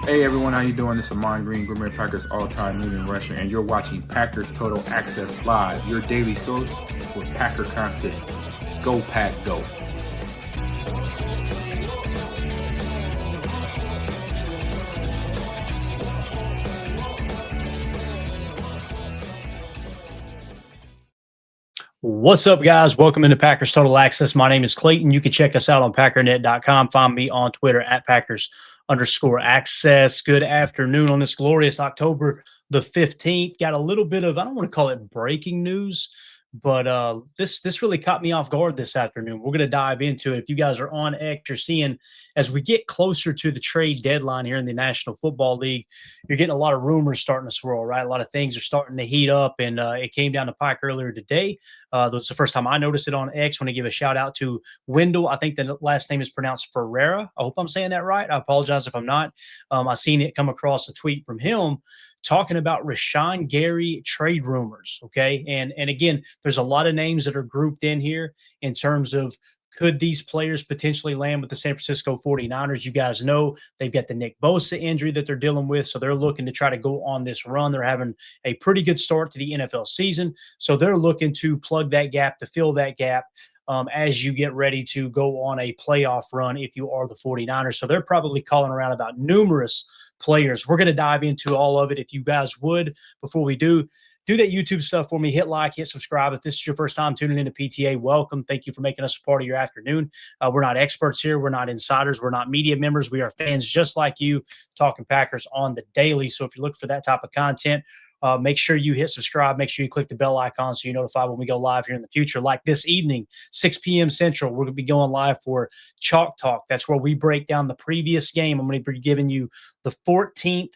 Hey everyone, how you doing? This is Amon Green, Gourmet Packers all-time leading rusher, and you're watching Packers Total Access Live, your daily source for Packer content. Go Pack, go! What's up, guys? Welcome into Packers Total Access. My name is Clayton. You can check us out on packernet.com. Find me on Twitter at Packers_access. Good afternoon on this glorious October the 15th. Got a little bit of, I don't want to call it breaking news, but this really caught me off guard this afternoon. We're going to dive into it. If you guys are on X, you're seeing as we get closer to the trade deadline here in the National Football League, you're getting a lot of rumors starting to swirl, right? A lot of things are starting to heat up, and it came down to Pike earlier today. That was the first time I noticed it on X. I want to give a shout out to Wendell. I think the last name is pronounced Ferreira. I hope I'm saying that right. I apologize if I'm not. I seen it come across a tweet from him talking about Rashan Gary trade rumors. Okay. And again, there's a lot of names that are grouped in here in terms of could these players potentially land with the San Francisco 49ers? You guys know they've got the Nick Bosa injury that they're dealing with. So they're looking to try to go on this run. They're having a pretty good start to the NFL season. So they're looking to plug that gap, to fill that gap. As you get ready to go on a playoff run if you are the 49ers. So they're probably calling around about numerous players. We're going to dive into all of it. If you guys would, before we do that YouTube stuff for me, hit like, hit subscribe. If this is your first time tuning into PTA, welcome. Thank you for making us a part of your afternoon. We're not experts here. We're not insiders. We're not media members. We are fans just like you, talking Packers on the daily. So if you look for that type of content, make sure you hit subscribe. Make sure you click the bell icon so you're notified when we go live here in the future. Like this evening, 6 p.m. Central, we're going to be going live for Chalk Talk. That's where we break down the previous game. I'm going to be giving you the 14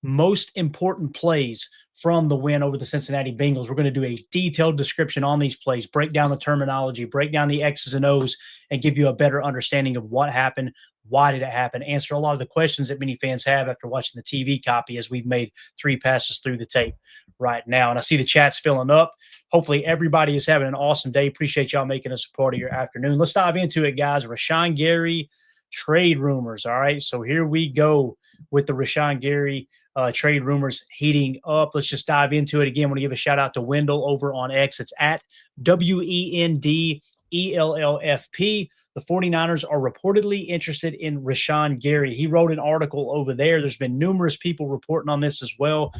most important plays from the win over the Cincinnati Bengals. We're going to do a detailed description on these plays, break down the terminology, break down the X's and O's, and give you a better understanding of what happened, why did it happen, answer a lot of the questions that many fans have after watching the TV copy as we've made 3 passes through the tape right now. And I see the chat's filling up. Hopefully everybody is having an awesome day. Appreciate y'all making us a part of your afternoon. Let's dive into it, guys. Rashan Gary trade rumors. All right, so here we go with the Rashan Gary trade rumors heating up. Let's just dive into it. Again, I want to give a shout out to Wendell over on X. It's at WENDELLFP. The 49ers are reportedly interested in Rashan Gary. He wrote an article over there. There's been numerous people reporting on this as well.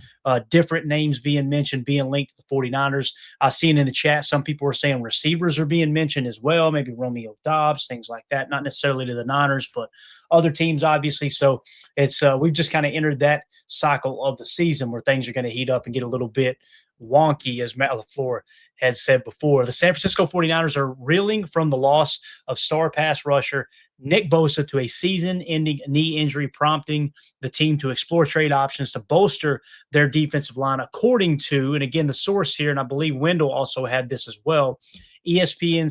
Different names being mentioned, being linked to the 49ers. I've seen in the chat some people are saying receivers are being mentioned as well, maybe Romeo Dobbs, things like that. Not necessarily to the Niners, but other teams, obviously. So it's we've just kind of entered that cycle of the season where things are going to heat up and get a little bit wonky, as Matt LaFleur had said before. The San Francisco 49ers are reeling from the loss of star pass rusher Nick Bosa to a season-ending knee injury, prompting the team to explore trade options to bolster their defensive line, according to, and again, the source here, and I believe Wendell also had this as well, ESPN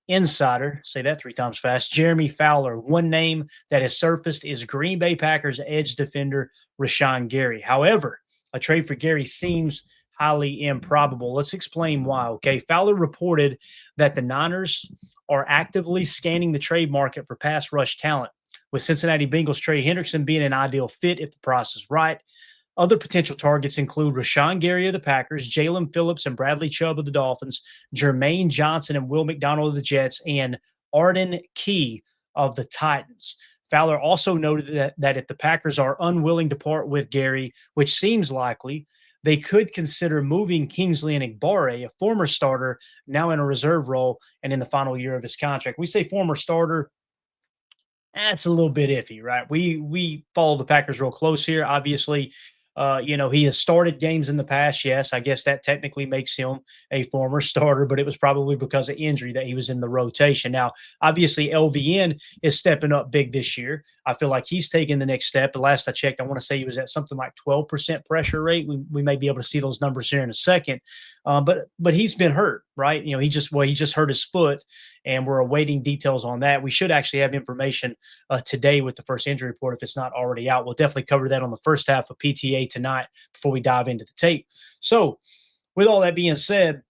Insider, say that 3 times fast, Jeremy Fowler. One name that has surfaced is Green Bay Packers edge defender Rashan Gary. However, a trade for Gary seems highly improbable. Let's explain why, okay? Fowler reported that the Niners are actively scanning the trade market for pass rush talent, with Cincinnati Bengals Trey Hendrickson being an ideal fit if the price is right. Other potential targets include Rashan Gary of the Packers, Jalen Phillips and Bradley Chubb of the Dolphins, Jermaine Johnson and Will McDonald of the Jets, and Arden Key of the Titans. Fowler also noted that if the Packers are unwilling to part with Gary, which seems likely, they could consider moving Kingsley Enagbare, a former starter, now in a reserve role and in the final year of his contract. We say former starter, that's a little bit iffy, right? We follow the Packers real close here. Obviously, he has started games in the past. Yes, I guess that technically makes him a former starter, but it was probably because of injury that he was in the rotation. Now, obviously, LVN is stepping up big this year. I feel like he's taking the next step. The last I checked, I want to say he was at something like 12% pressure rate. We may be able to see those numbers here in a second, but he's been hurt, right? He just hurt his foot, and we're awaiting details on that. We should actually have information today with the first injury report if it's not already out. We'll definitely cover that on the first half of PTA tonight before we dive into the tape. So with all that being said,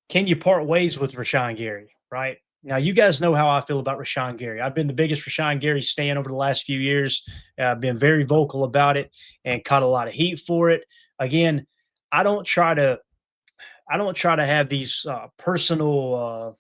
can you part ways with Rashan Gary, right? Now, you guys know how I feel about Rashan Gary. I've been the biggest Rashan Gary stan over the last few years. I've been very vocal about it and caught a lot of heat for it. Again, I don't try to I don't try to have these personal.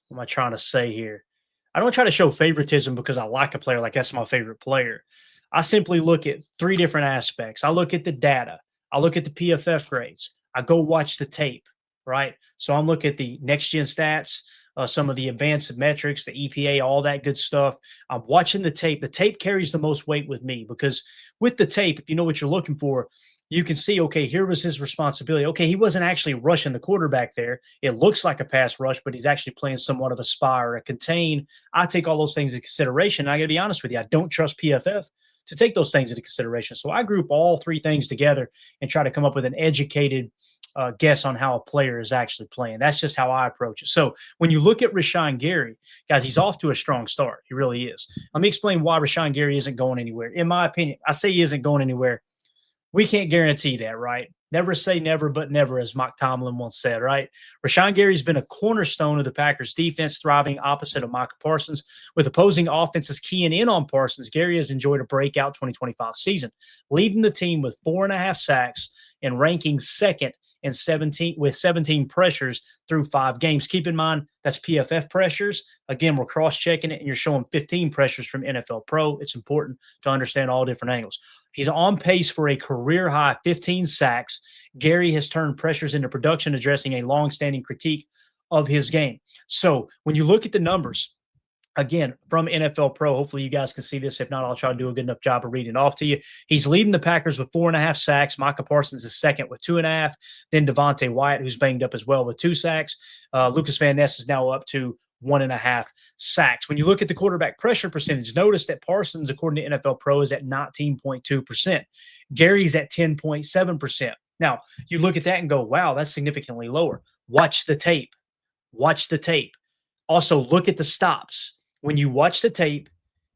What am I trying to say here? I don't try to show favoritism because I like a player like that's my favorite player. I simply look at three different aspects. I look at the data. I look at the PFF grades. I go watch the tape. Right. So I'm looking at the next gen stats, some of the advanced metrics, the EPA, all that good stuff. I'm watching the tape. The tape carries the most weight with me because with the tape, if you know what you're looking for, you can see, okay, here was his responsibility. Okay, he wasn't actually rushing the quarterback there. It looks like a pass rush, but he's actually playing somewhat of a spy or a contain. I take all those things into consideration. I got to be honest with you, I don't trust PFF to take those things into consideration. So I group all three things together and try to come up with an educated guess on how a player is actually playing. That's just how I approach it. So when you look at Rashan Gary, guys, he's off to a strong start. He really is. Let me explain why Rashan Gary isn't going anywhere. In my opinion, I say he isn't going anywhere. We can't guarantee that, right? Never say never, but never, as Mike Tomlin once said, right? Rashan Gary's been a cornerstone of the Packers defense, thriving opposite of Micah Parsons. With opposing offenses keying in on Parsons, Gary has enjoyed a breakout 2025 season, leading the team with 4.5 sacks and ranking second in 17 pressures through 5 games. Keep in mind, that's PFF pressures. Again, we're cross-checking it, and you're showing 15 pressures from NFL Pro. It's important to understand all different angles. He's on pace for a career high 15 sacks. Gary has turned pressures into production, addressing a long-standing critique of his game. So when you look at the numbers, again, from NFL Pro, hopefully you guys can see this. If not, I'll try to do a good enough job of reading it off to you. He's leading the Packers with 4.5 sacks. Micah Parsons is second with 2.5. Then Devontae Wyatt, who's banged up as well, with 2 sacks. Lucas Van Ness is now up to 1.5 sacks. When you look at the quarterback pressure percentage, notice that Parsons, according to NFL Pro, is at 19.2%. Gary's at 10.7%. Now, you look at that and go, wow, that's significantly lower. Watch the tape. Watch the tape. Also, look at the stops. When you watch the tape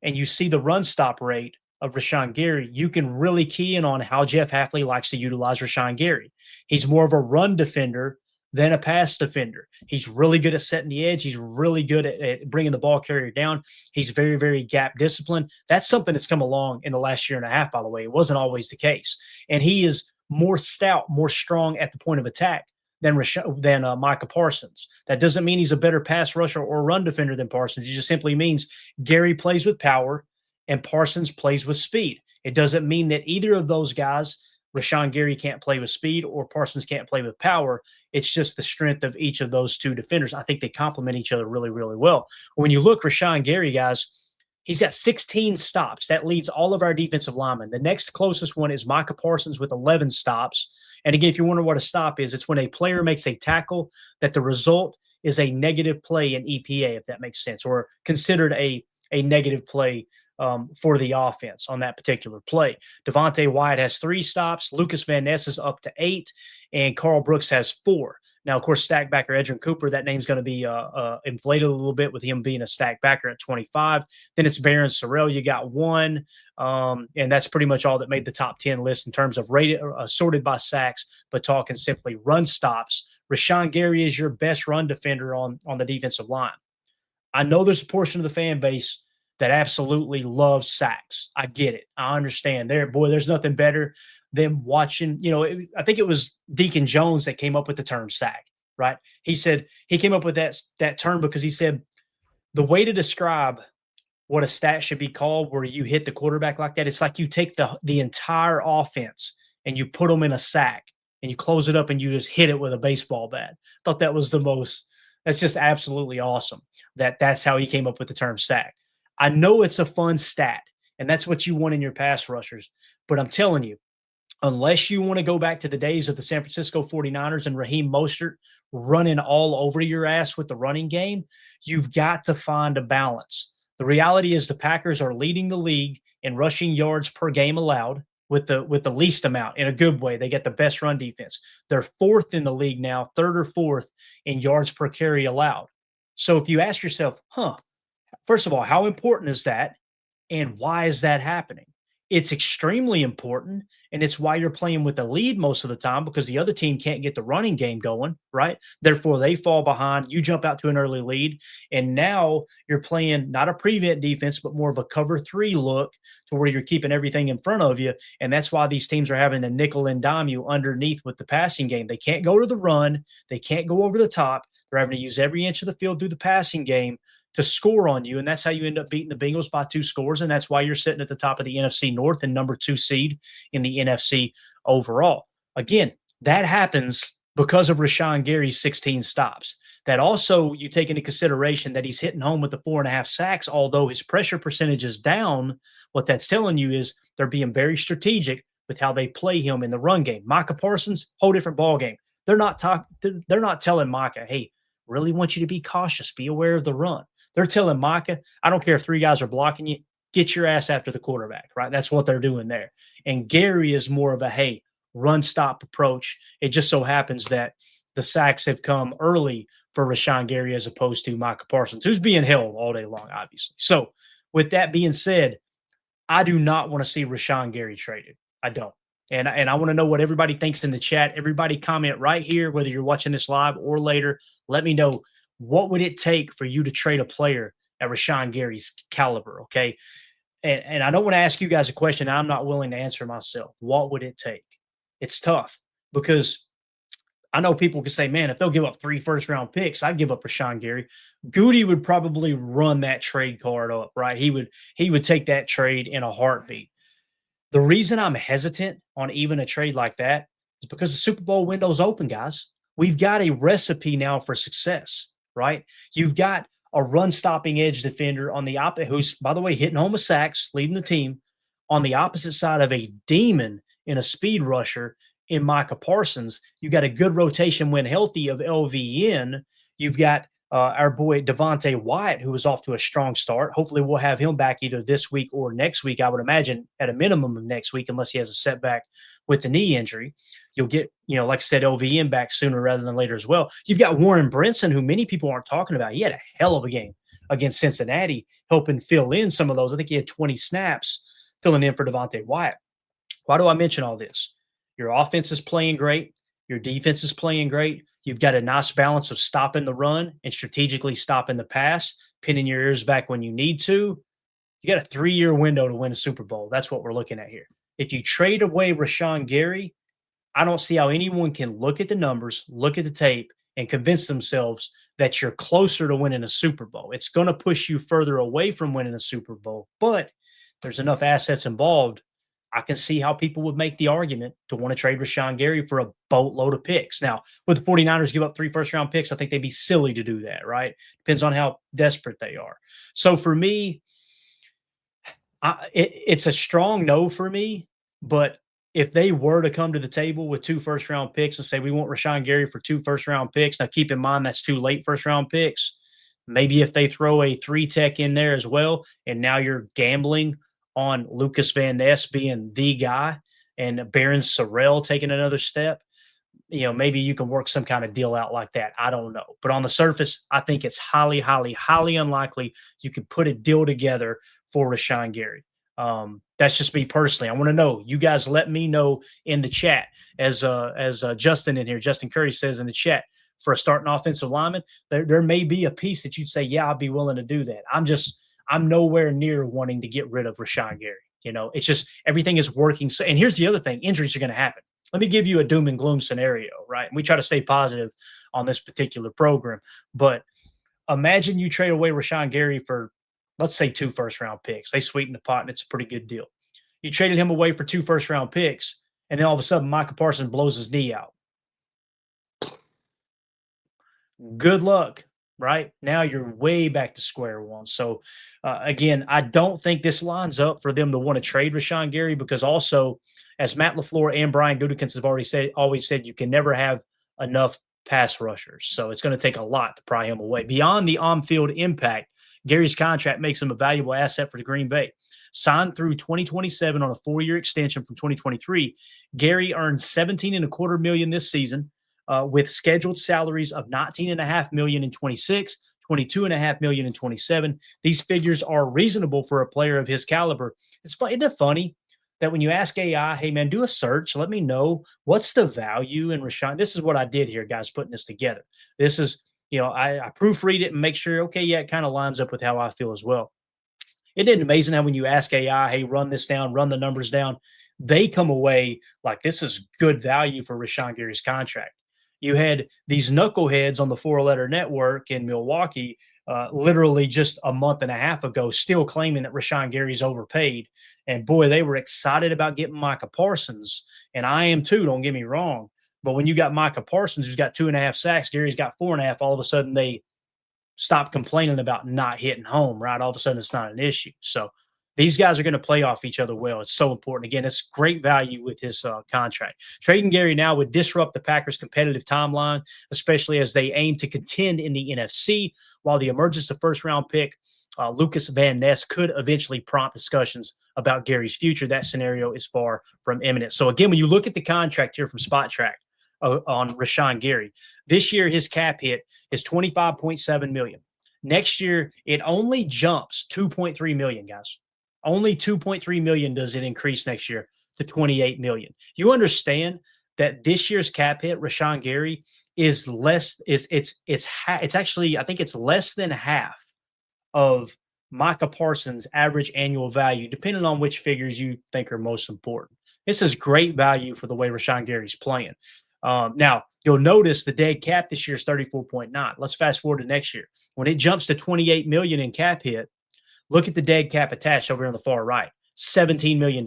and you see the run stop rate of Rashan Gary, you can really key in on how Jeff Hafley likes to utilize Rashan Gary. He's more of a run defender than a pass defender. He's really good at setting the edge. He's really good at bringing the ball carrier down. He's very, very gap disciplined. That's something that's come along in the last year and a half, by the way. It wasn't always the case. And he is more stout, more strong at the point of attack than Micah Parsons. That doesn't mean he's a better pass rusher or run defender than Parsons. It just simply means Gary plays with power and Parsons plays with speed. It doesn't mean that either of those guys, Rashan Gary, can't play with speed or Parsons can't play with power. It's just the strength of each of those two defenders. I think they complement each other really, really well. When you look, Rashan Gary, guys, he's got 16 stops. That leads all of our defensive linemen. The next closest one is Micah Parsons with 11 stops. And again, if you wonder what a stop is, it's when a player makes a tackle that the result is a negative play in EPA, if that makes sense, or considered a negative play for the offense on that particular play. Devontae Wyatt has 3 stops. Lucas Van Ness is up to 8, and Carl Brooks has 4. Now, of course, stack backer Edgerrin Cooper, that name's going to be inflated a little bit with him being a stack backer at 25. Then it's Baron Sorrell. You got 1, and that's pretty much all that made the top 10 list in terms of rated, sorted by sacks, but talking simply run stops. Rashan Gary is your best run defender on the defensive line. I know there's a portion of the fan base that absolutely loves sacks. I get it. I understand. There's nothing better than watching, I think it was Deacon Jones that came up with the term sack, right? He said he came up with that term because he said the way to describe what a stat should be called where you hit the quarterback like that, it's like you take the entire offense and you put them in a sack and you close it up and you just hit it with a baseball bat. Thought that was that's just absolutely awesome that's how he came up with the term sack. I know it's a fun stat, and that's what you want in your pass rushers. But I'm telling you, unless you want to go back to the days of the San Francisco 49ers and Raheem Mostert running all over your ass with the running game, you've got to find a balance. The reality is the Packers are leading the league in rushing yards per game allowed with the least amount in a good way. They get the best run defense. They're 4th in the league now, 3rd or 4th in yards per carry allowed. So if you ask yourself, first of all, how important is that? And why is that happening? it's extremely important, and it's why you're playing with the lead most of the time because the other team can't get the running game going, right? Therefore, they fall behind. You jump out to an early lead, and now you're playing not a prevent defense, but more of a cover three look to where you're keeping everything in front of you. And that's why these teams are having to nickel and dime you underneath with the passing game. They can't go to the run, they can't go over the top. They're having to use every inch of the field through the passing game to score on you. And that's how you end up beating the Bengals by 2 scores. And that's why you're sitting at the top of the NFC North and number 2 seed in the NFC overall. Again, that happens because of Rashan Gary's 16 stops. That also, you take into consideration that he's hitting home with the 4.5 sacks, although his pressure percentage is down. What that's telling you is they're being very strategic with how they play him in the run game. Micah Parsons, whole different ball game. They're not telling Micah, hey, really want you to be cautious, be aware of the run. They're telling Micah, I don't care if 3 guys are blocking you, get your ass after the quarterback, right? That's what they're doing there. And Gary is more of a, hey, run stop approach. It just so happens that the sacks have come early for Rashan Gary as opposed to Micah Parsons, who's being held all day long, obviously. So with that being said, I do not want to see Rashan Gary traded. I don't. And I want to know what everybody thinks in the chat. Everybody comment right here, whether you're watching this live or later. Let me know, what would it take for you to trade a player at Rashan Gary's caliber, okay? And I don't want to ask you guys a question I'm not willing to answer myself. What would it take? It's tough because I know people can say, man, if they'll give up 3 first-round picks, I'd give up Rashan Gary. Goody would probably run that trade card up, right? He would take that trade in a heartbeat. The reason I'm hesitant on even a trade like that is because the Super Bowl window's open, guys. We've got a recipe now for success, right? You've got a run-stopping edge defender on the opposite, who's, by the way, hitting home with sacks, leading the team, on the opposite side of a demon in a speed rusher in Micah Parsons. You've got a good rotation when healthy of LVN. You've got our boy Devontae Wyatt, who was off to a strong start. Hopefully we'll have him back either this week or next week. I would imagine at a minimum of next week, unless he has a setback with the knee injury. You'll get, like I said, LVN back sooner rather than later as well. You've got Warren Brinson, who many people aren't talking about. He had a hell of a game against Cincinnati, helping fill in some of those. I think he had 20 snaps filling in for Devontae Wyatt. Why do I mention all this? Your offense is playing great. Your defense is playing great. You've got a nice balance of stopping the run and strategically stopping the pass, pinning your ears back when you need to. You got a 3-year window to win a Super Bowl. That's what we're looking at here. If you trade away Rashan Gary, I don't see how anyone can look at the numbers, look at the tape, and convince themselves that you're closer to winning a Super Bowl. It's going to push you further away from winning a Super Bowl, but there's enough assets involved. I can see how people would make the argument to want to trade Rashan Gary for a boatload of picks. Now, would the 49ers give up 3 first-round picks? I think they'd be silly to do that, right? Depends on how desperate they are. So for me, it's a strong no for me, but if they were to come to the table with 2 first-round picks and say, we want Rashan Gary for 2 first-round picks, now keep in mind that's 2 late first-round picks. Maybe if they throw a 3-tech in there as well, and now you're gambling on Lucas Van Ness being the guy and Baron Sorrell taking another step, maybe you can work some kind of deal out like that. I don't know. But on the surface, I think it's highly, highly, highly unlikely you could put a deal together for Rashan Gary. That's just me personally. I want to know. You guys let me know in the chat. As Justin in here, Justin Curry says in the chat, for a starting offensive lineman, there may be a piece that you'd say, yeah, I'd be willing to do that. I'm nowhere near wanting to get rid of Rashan Gary. It's just everything is working. So, and here's the other thing, injuries are going to happen. Let me give you a doom and gloom scenario, right? And we try to stay positive on this particular program. But imagine you trade away Rashan Gary for, let's say, 2 first-round picks. They sweeten the pot, and it's a pretty good deal. You traded him away for 2 first-round picks, and then all of a sudden Micah Parsons blows his knee out. Good luck. Right now, you're way back to square one. So, again, I don't think this lines up for them to want to trade Rashan Gary because also, as Matt LaFleur and Brian Gutekunst have always said, you can never have enough pass rushers. So it's going to take a lot to pry him away. Beyond the on-field impact, Gary's contract makes him a valuable asset for the Green Bay. Signed through 2027 on a 4-year extension from 2023, Gary earned $17.25 million this season. With scheduled salaries of $19.5 million in 26, $22.5 million in 27. These figures are reasonable for a player of his caliber. Isn't it funny? that when you ask AI, hey man, do a search, let me know what's the value in Rashan. This is what I did here, guys, putting this together. This is, I proofread it and make sure, okay, yeah, it kind of lines up with how I feel as well. Isn't it amazing how when you ask AI, hey, run this down, run the numbers down, they come away like this is good value for Rashan Gary's contract. You had these knuckleheads on the four-letter network in Milwaukee literally just a month and a half ago still claiming that Rashan Gary's overpaid. And boy, they were excited about getting Micah Parsons. And I am too, don't get me wrong. But when you got Micah Parsons, who's got 2.5 sacks, Gary's got 4.5, all of a sudden they stop complaining about not hitting home, right? All of a sudden, it's not an issue. So these guys are going to play off each other well. It's so important. Again, it's great value with his contract. Trading Gary now would disrupt the Packers' competitive timeline, especially as they aim to contend in the NFC, while the emergence of first-round pick Lucas Van Ness could eventually prompt discussions about Gary's future. That scenario is far from imminent. So again, when you look at the contract here from Spot Track, on Rashan Gary. This year, his cap hit is $25.7 million. Next year, it only jumps $2.3 million, guys. Only $2.3 million does it increase next year to $28 million. You understand that this year's cap hit, Rashan Gary, is less. It's actually, I think it's less than half of Micah Parsons' average annual value, depending on which figures you think are most important. This is great value for the way Rashan Gary's playing. Now, you'll notice the dead cap this year is 34.9. Let's fast forward to next year. When it jumps to 28 million in cap hit, look at the dead cap attached over on the far right, $17 million.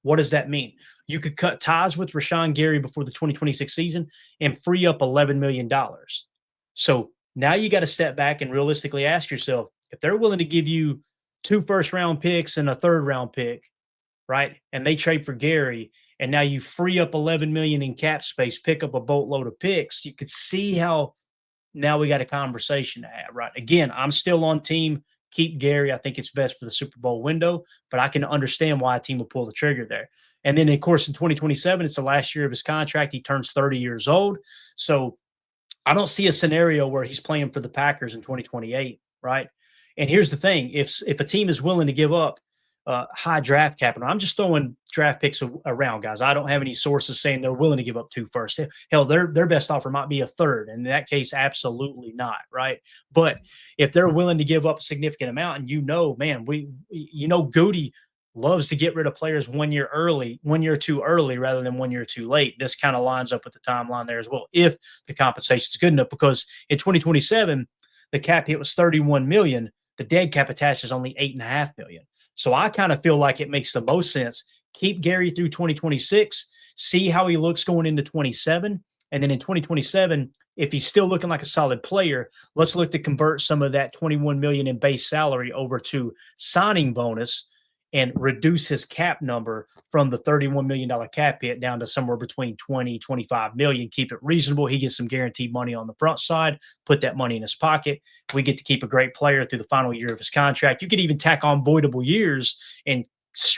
What does that mean? You could cut ties with Rashan Gary before the 2026 season and free up $11 million. So now you got to step back and realistically ask yourself, if they're willing to give you 2 first-round picks and a third-round pick, right, and they trade for Gary, and now you free up 11 million in cap space, pick up a boatload of picks, you could see how now we got a conversation to have, right? Again, I'm still on team keep Gary. I think it's best for the Super Bowl window, but I can understand why a team will pull the trigger there. And then, of course, in 2027, it's the last year of his contract. He turns 30 years old. So I don't see a scenario where he's playing for the Packers in 2028, right? And here's the thing. If a team is willing to give up high draft capital. I'm just throwing draft picks around, guys. I don't have any sources saying they're willing to give up 2 first. Hell, their best offer might be a third. And in that case, absolutely not, right? But if they're willing to give up a significant amount, and man, Goody loves to get rid of players 1 year early, 1 year too early rather than 1 year too late. This kind of lines up with the timeline there as well, if the compensation is good enough, because in 2027, the cap hit was 31 million. The dead cap attached is only 8.5 million. So I kind of feel like it makes the most sense. Keep Gary through 2026, see how he looks going into 27. And then in 2027, if he's still looking like a solid player, let's look to convert some of that 21 million in base salary over to signing bonus and reduce his cap number from the $31 million cap hit down to somewhere between 20, 25 million. Keep it reasonable. He gets some guaranteed money on the front side, put that money in his pocket. We get to keep a great player through the final year of his contract. You could even tack on voidable years and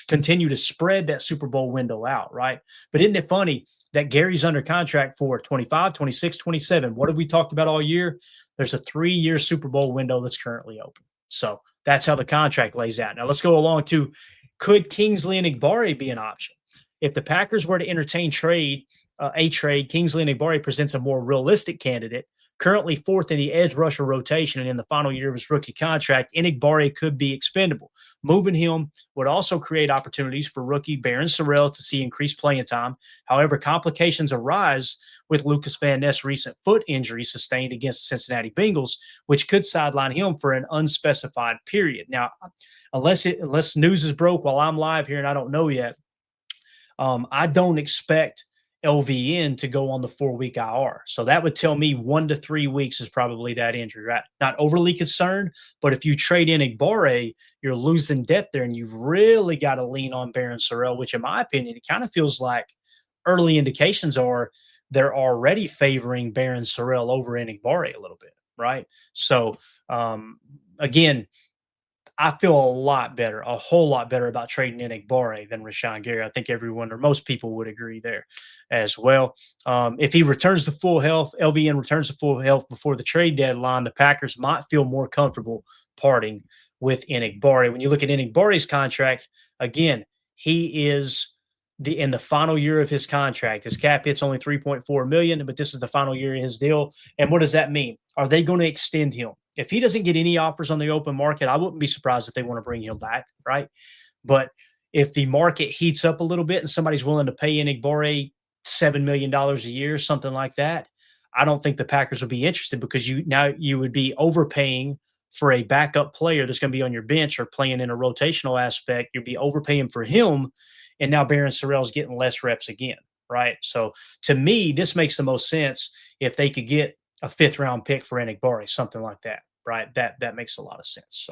continue to spread that Super Bowl window out, right? But isn't it funny that Gary's under contract for 25, 26, 27? What have we talked about all year? There's a 3-year Super Bowl window that's currently open. So that's how the contract lays out. Now let's go along to, could Kingsley and Igbare be an option? If the Packers were to entertain a trade, Kingsley and Igbare presents a more realistic candidate. Currently 4th in the edge rusher rotation and in the final year of his rookie contract, Igbare could be expendable. Moving him would also create opportunities for rookie Baron Sorrell to see increased playing time. However, complications arise with Lucas Van Ness' recent foot injury sustained against the Cincinnati Bengals, which could sideline him for an unspecified period. Now, unless news is broke while I'm live here and I don't know yet, I don't expect LVN to go on the 4-week IR. So that would tell me 1 to 3 weeks is probably that injury, right? Not overly concerned, but if you trade in Igbare, you're losing depth there, and you've really got to lean on Baron Sorrell, which in my opinion, it kind of feels like early indications are they're already favoring Baron Sorrell over in Igbare a little bit, right? So again, I feel a whole lot better about trading in Igbare than Rashan Gary. I think everyone or most people would agree there as well. If he returns to full health, LVN returns to full health before the trade deadline, the Packers might feel more comfortable parting with Igbare. When you look at Igbare's contract, again, he is in the final year of his contract. His cap hit's only $3.4 million, but this is the final year of his deal. And what does that mean? Are they going to extend him? If he doesn't get any offers on the open market, I wouldn't be surprised if they want to bring him back, right? But if the market heats up a little bit and somebody's willing to pay Enigbare $7 million a year, something like that, I don't think the Packers would be interested, because you would be overpaying for a backup player that's going to be on your bench or playing in a rotational aspect. You'd be overpaying for him, and now Baron Sorrell's getting less reps again, right? So to me, this makes the most sense if they could get a 5th-round pick for Enigbare, something like that, right? That makes a lot of sense.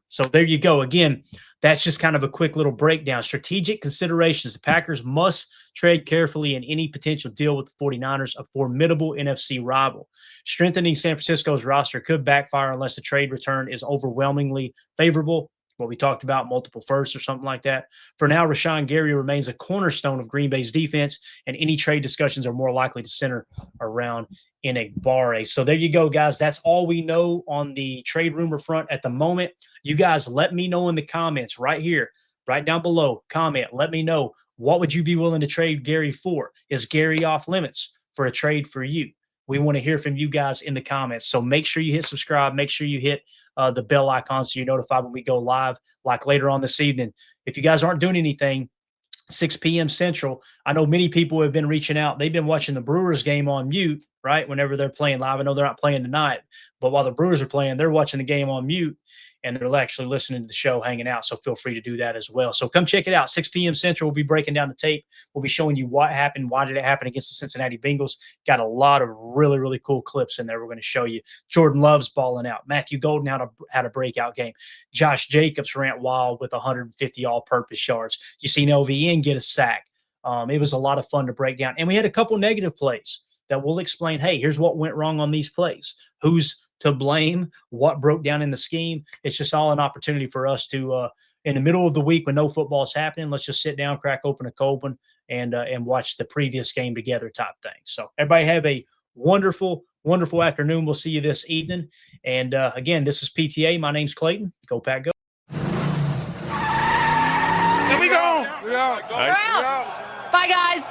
So there you go. Again, that's just kind of a quick little breakdown. Strategic considerations. The Packers must trade carefully in any potential deal with the 49ers, a formidable NFC rival. Strengthening San Francisco's roster could backfire unless the trade return is overwhelmingly favorable. What we talked about, multiple firsts or something like that. For now, Rashan Gary remains a cornerstone of Green Bay's defense, and any trade discussions are more likely to center around Enigbare. So there you go, guys. That's all we know on the trade rumor front at the moment. You guys let me know in the comments right here, right down below. Comment. Let me know, what would you be willing to trade Gary for? Is Gary off limits for a trade for you? We want to hear from you guys in the comments. So make sure you hit subscribe. Make sure you hit the bell icon so you're notified when we go live, like later on this evening. If you guys aren't doing anything, 6 p.m. Central, I know many people have been reaching out. They've been watching the Brewers game on mute, right, whenever they're playing live. I know they're not playing tonight, but while the Brewers are playing, they're watching the game on mute, and they're actually listening to the show, hanging out. So feel free to do that as well. So come check it out. 6 p.m. Central, we'll be breaking down the tape. We'll be showing you what happened. Why did it happen against the Cincinnati Bengals? Got a lot of really, really cool clips in there. We're going to show you. Jordan Love's balling out. Matthew Golden had a breakout game. Josh Jacobs ran wild with 150 all-purpose yards. You seen LVN get a sack. It was a lot of fun to break down. And we had a couple negative plays that we'll explain. Hey, here's what went wrong on these plays. Who's to blame, what broke down in the scheme. It's just all an opportunity for us to, in the middle of the week when no football is happening, let's just sit down, crack open a cold one, and watch the previous game together type thing. So everybody have a wonderful, wonderful afternoon. We'll see you this evening. And again, this is PTA. My name's Clayton. Go Pack, go. There we go. Bye, guys.